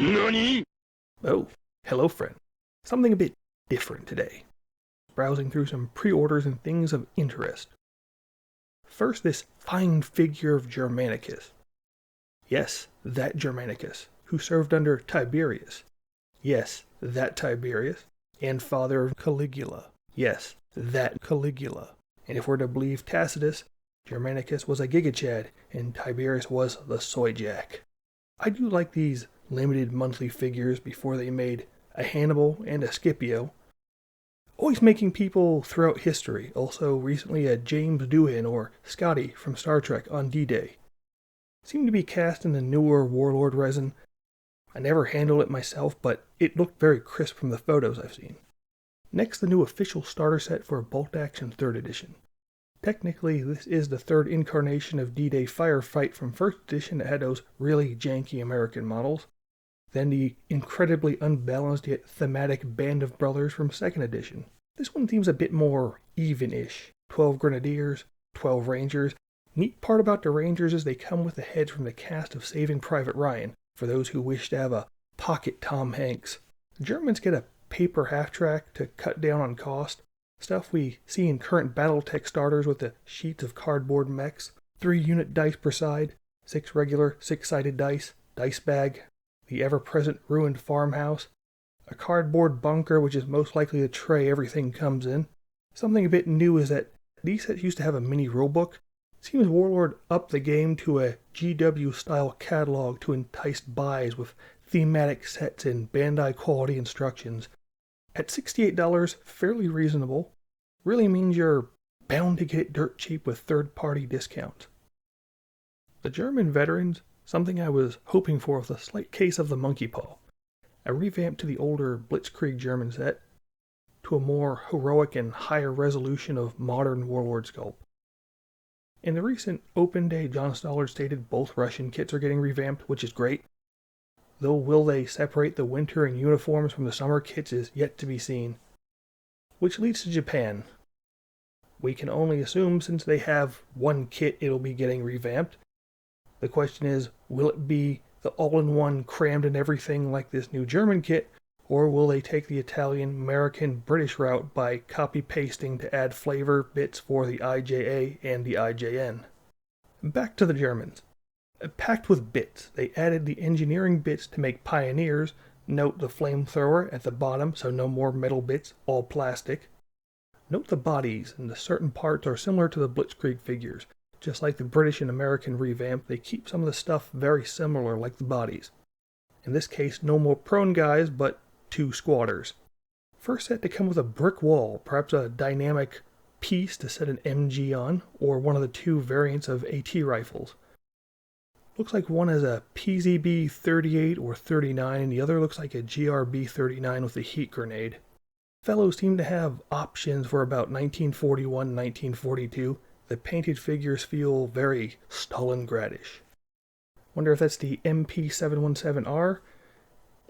NANI?! Oh, hello friend. Something a bit different today. Browsing through some pre-orders and things of interest. First, this fine figure of Germanicus. Yes, that Germanicus, who served under Tiberius. Yes, that Tiberius, and father of Caligula. Yes, that Caligula. And if we're to believe Tacitus, Germanicus was a gigachad, and Tiberius was the soy jack. I do like these limited monthly figures before they made a Hannibal and a Scipio. Always making people throughout history, also recently a James Doohan or Scotty from Star Trek on D-Day. Seemed to be cast in the newer Warlord resin. I never handled it myself, but it looked very crisp from the photos I've seen. Next, the new official starter set for Bolt Action 3rd Edition. Technically, this is the third incarnation of D-Day Firefight from 1st Edition that had those really janky American models. Then the incredibly unbalanced yet thematic Band of Brothers from 2nd Edition. This one seems a bit more even-ish. 12 Grenadiers, 12 Rangers. Neat part about the Rangers is they come with the heads from the cast of Saving Private Ryan, for those who wish to have a pocket Tom Hanks. The Germans get a paper half-track to cut down on cost. Stuff we see in current Battletech starters with the sheets of cardboard mechs. 3-unit dice per side, 6 regular 6-sided dice, dice bag, the ever-present ruined farmhouse, a cardboard bunker which is most likely the tray everything comes in. Something a bit new is that these sets used to have a mini rulebook. Seems Warlord upped the game to a GW-style catalog to entice buys with thematic sets and Bandai quality instructions. At $68, fairly reasonable. Really means you're bound to get it dirt cheap with third-party discounts. The German veterans, something I was hoping for with a slight case of the monkey paw. A revamp to the older Blitzkrieg German set, to a more heroic and higher resolution of modern Warlord sculpt. In the recent Open Day, John Stollard stated both Russian kits are getting revamped, which is great. Though will they separate the winter and uniforms from the summer kits is yet to be seen. Which leads to Japan. We can only assume since they have one kit it'll be getting revamped. The question is, will it be the all-in-one crammed in everything like this new German kit, or will they take the Italian, American, British route by copy-pasting to add flavor bits for the IJA and the IJN? Back to the Germans. Packed with bits, they added the engineering bits to make Pioneers. Note the flamethrower at the bottom, so no more metal bits, all plastic. Note the bodies, and the certain parts are similar to the Blitzkrieg figures. Just like the British and American revamp, they keep some of the stuff very similar like the bodies. In this case, no more prone guys, but 2 squatters. First set to come with a brick wall, perhaps a dynamic piece to set an MG on, or one of the 2 variants of AT rifles. Looks like one has a PZB 38 or 39, and the other looks like a GRB 39 with a heat grenade. Fellows seem to have options for about 1941-1942. The painted figures feel very Stalingradish. Wonder if that's the MP717R,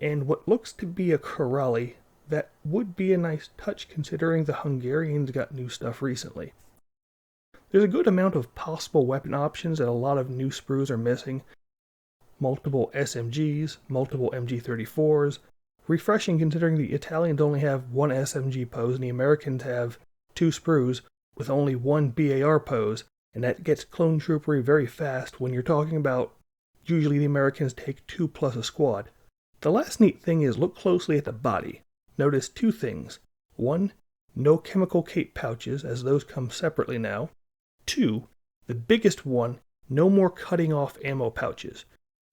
and what looks to be a Corelli. That would be a nice touch considering the Hungarians got new stuff recently. There's a good amount of possible weapon options that a lot of new sprues are missing. Multiple SMGs, multiple MG34s. Refreshing considering the Italians only have 1 SMG pose and the Americans have 2 sprues with only 1 BAR pose, and that gets clone troopery very fast when you're talking about usually the Americans take 2 plus a squad. The last neat thing is look closely at the body. Notice 2 things. 1, no chemical cape pouches, as those come separately now. 2, the biggest one, no more cutting off ammo pouches.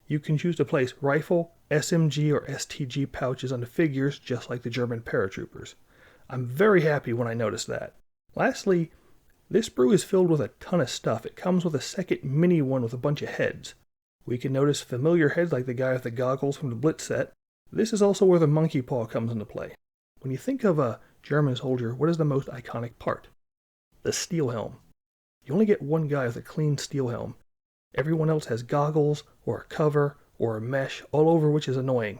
You can choose to place rifle, SMG, or STG pouches on the figures just like the German paratroopers. I'm very happy when I noticed that. Lastly, this sprue is filled with a ton of stuff. It comes with a second mini one with a bunch of heads. We can notice familiar heads like the guy with the goggles from the Blitz set. This is also where the monkey paw comes into play. When you think of a German soldier, what is the most iconic part? The steel helm. You only get one guy with a clean steel helm. Everyone else has goggles, or a cover, or a mesh, all over, which is annoying.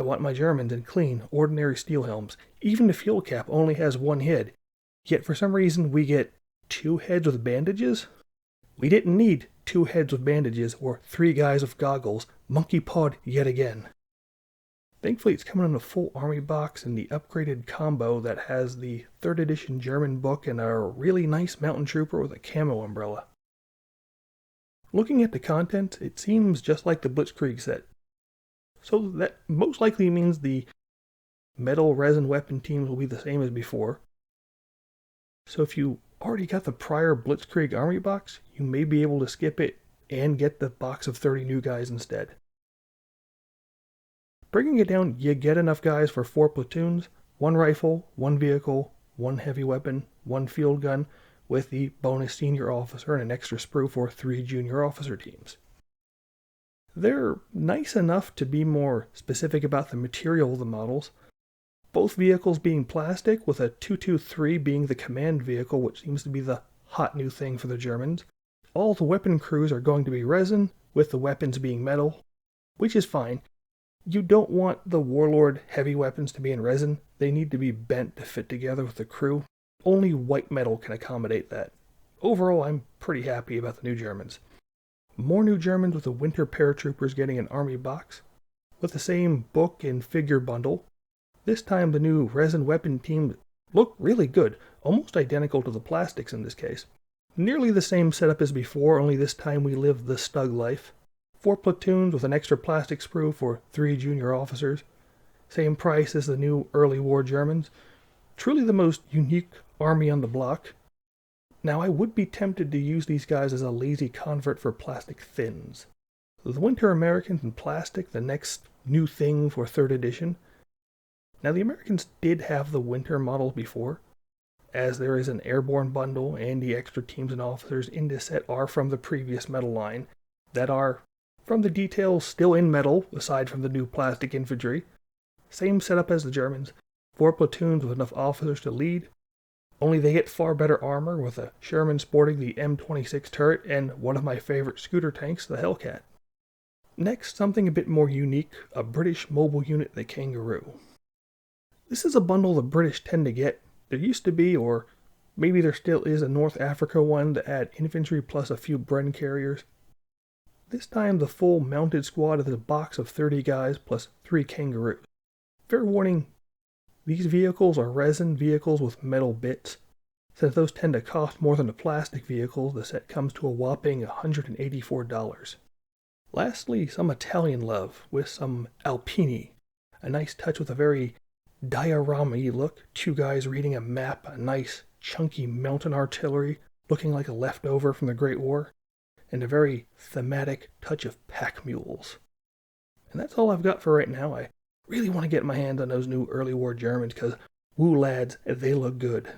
I want my Germans in clean, ordinary steel helms. Even the fuel cap only has 1 head. Yet for some reason we get 2 heads with bandages? We didn't need 2 heads with bandages or 3 guys with goggles. Monkey pawed yet again. Thankfully, it's coming in a full army box and the upgraded combo that has the 3rd edition German book and a really nice mountain trooper with a camo umbrella. Looking at the content, it seems just like the Blitzkrieg set. So that most likely means the metal resin weapon teams will be the same as before. So if you already got the prior Blitzkrieg army box, you may be able to skip it and get the box of 30 new guys instead. Bringing it down, you get enough guys for 4 platoons, 1 rifle, 1 vehicle, 1 heavy weapon, 1 field gun, with the bonus senior officer and an extra sprue for 3 junior officer teams. They're nice enough to be more specific about the material of the models, both vehicles being plastic, with a 223 being the command vehicle, which seems to be the hot new thing for the Germans. All the weapon crews are going to be resin, with the weapons being metal, which is fine. You don't want the Warlord heavy weapons to be in resin. They need to be bent to fit together with the crew. Only white metal can accommodate that. Overall, I'm pretty happy about the new Germans. More new Germans with the Winter Paratroopers getting an army box, with the same book and figure bundle. This time the new resin weapon teams look really good, almost identical to the plastics in this case. Nearly the same setup as before, only this time we live the Stug life. 4 platoons with an extra plastic sprue for 3 junior officers. Same price as the new early war Germans. Truly the most unique army on the block. Now I would be tempted to use these guys as a lazy convert for plastic thins. The Winter Americans in plastic, the next new thing for 3rd edition. Now the Americans did have the winter models before, as there is an airborne bundle and the extra teams and officers in this set are from the previous metal line, that are from the details still in metal, aside from the new plastic infantry. Same setup as the Germans, 4 platoons with enough officers to lead, only they get far better armor with a Sherman sporting the M26 turret and one of my favorite scooter tanks, the Hellcat. Next, something a bit more unique, a British mobile unit, the Kangaroo. This is a bundle the British tend to get. There used to be, or maybe there still is, a North Africa one to add infantry plus a few Bren carriers. This time the full mounted squad is a box of 30 guys plus 3 Kangaroos. Fair warning, these vehicles are resin vehicles with metal bits. Since those tend to cost more than the plastic vehicles, the set comes to a whopping $184. Lastly, some Italian love with some Alpini. A nice touch with a very diorama-y look. 2 guys reading a map, a nice chunky mountain artillery looking like a leftover from the Great War, and a very thematic touch of pack mules. And that's all I've got for right now. I really want to get my hands on those new early war Germans because, woo lads, they look good.